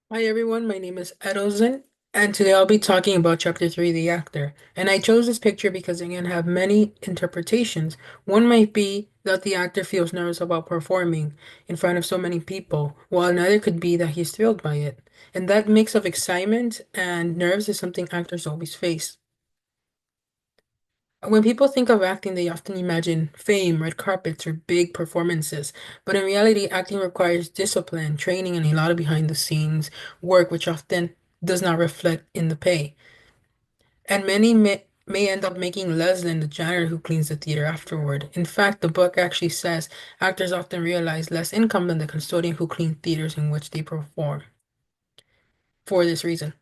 Hi everyone, my name is Edilzon, and today I'll be talking about Chapter 3, The Actor. And I chose this picture because it can have many interpretations. One might be that the actor feels nervous about performing in front of so many people, while another could be that he's thrilled by it. And that mix of excitement and nerves is something actors always face. When people think of acting, they often imagine fame, red carpets, or big performances. But in reality, acting requires discipline, training, and a lot of behind the scenes work, which often does not reflect in the pay. And many may end up making less than the janitor who cleans the theater afterward. In fact, the book actually says actors often realize less income than the custodian who cleaned theaters in which they perform for this reason.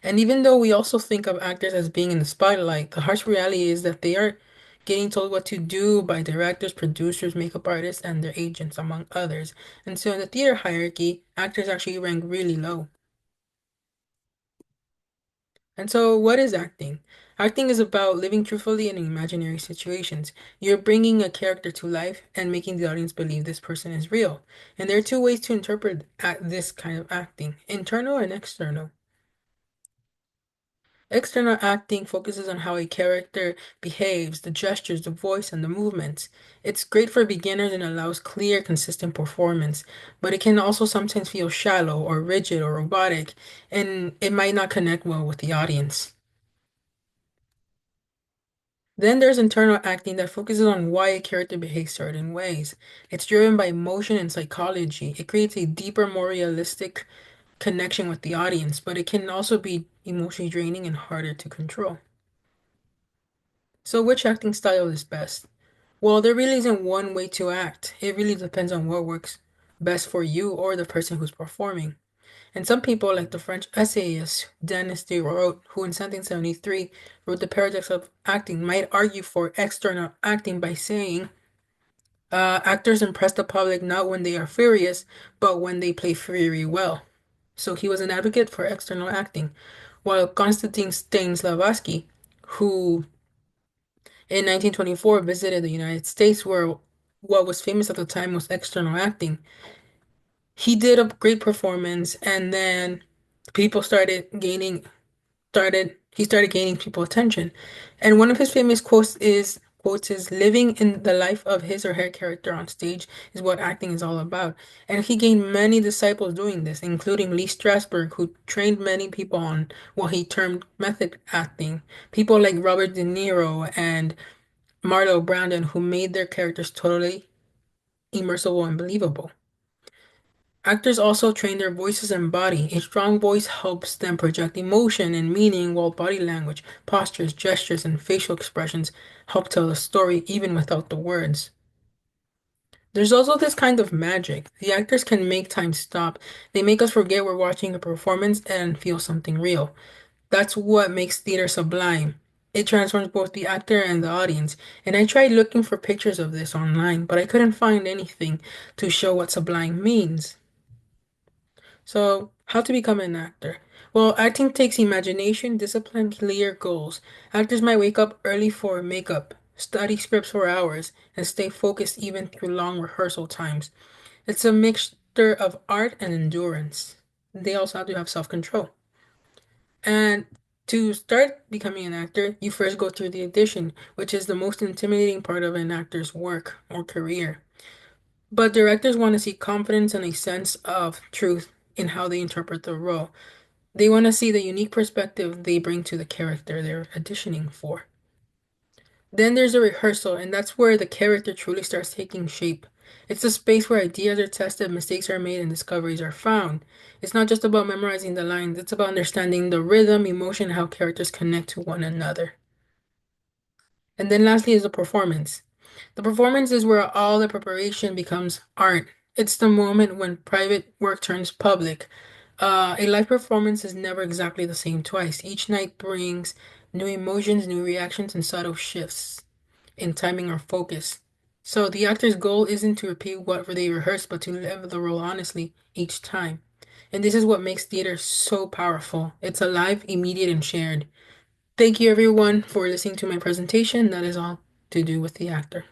And even though we also think of actors as being in the spotlight, the harsh reality is that they are getting told what to do by directors, producers, makeup artists, and their agents, among others. And so in the theater hierarchy, actors actually rank really low. And so what is acting? Acting is about living truthfully in imaginary situations. You're bringing a character to life and making the audience believe this person is real. And there are two ways to interpret this kind of acting, internal and external. External acting focuses on how a character behaves, the gestures, the voice, and the movements. It's great for beginners and allows clear, consistent performance, but it can also sometimes feel shallow or rigid or robotic, and it might not connect well with the audience. Then there's internal acting that focuses on why a character behaves certain ways. It's driven by emotion and psychology. It creates a deeper, more realistic connection with the audience, but it can also be emotionally draining and harder to control. So which acting style is best? Well, there really isn't one way to act. It really depends on what works best for you or the person who's performing. And some people, like the French essayist Denis Diderot, who in 1773 wrote The Paradox of Acting, might argue for external acting by saying, actors impress the public not when they are furious, but when they play fury well. So he was an advocate for external acting. While Konstantin Stanislavski, who in 1924 visited the United States, where what was famous at the time was external acting. He did a great performance, and then people started gaining people attention. And one of his famous quotes is living in the life of his or her character on stage is what acting is all about. And he gained many disciples doing this, including Lee Strasberg, who trained many people on what he termed method acting. People like Robert De Niro and Marlo Brandon, who made their characters totally immersive and believable. Actors also train their voices and body. A strong voice helps them project emotion and meaning, while body language, postures, gestures, and facial expressions help tell the story even without the words. There's also this kind of magic. The actors can make time stop. They make us forget we're watching a performance and feel something real. That's what makes theater sublime. It transforms both the actor and the audience. And I tried looking for pictures of this online, but I couldn't find anything to show what sublime means. So, how to become an actor? Well, acting takes imagination, discipline, clear goals. Actors might wake up early for makeup, study scripts for hours, and stay focused even through long rehearsal times. It's a mixture of art and endurance. They also have to have self-control. And to start becoming an actor, you first go through the audition, which is the most intimidating part of an actor's work or career. But directors want to see confidence and a sense of truth in how they interpret the role. They want to see the unique perspective they bring to the character they're auditioning for. Then there's a rehearsal, and that's where the character truly starts taking shape. It's a space where ideas are tested, mistakes are made, and discoveries are found. It's not just about memorizing the lines, it's about understanding the rhythm, emotion, how characters connect to one another. And then lastly is the performance. The performance is where all the preparation becomes art. It's the moment when private work turns public. A live performance is never exactly the same twice. Each night brings new emotions, new reactions, and subtle shifts in timing or focus. So the actor's goal isn't to repeat what they rehearsed, but to live the role honestly each time. And this is what makes theater so powerful. It's alive, immediate, and shared. Thank you everyone for listening to my presentation. That is all to do with the actor.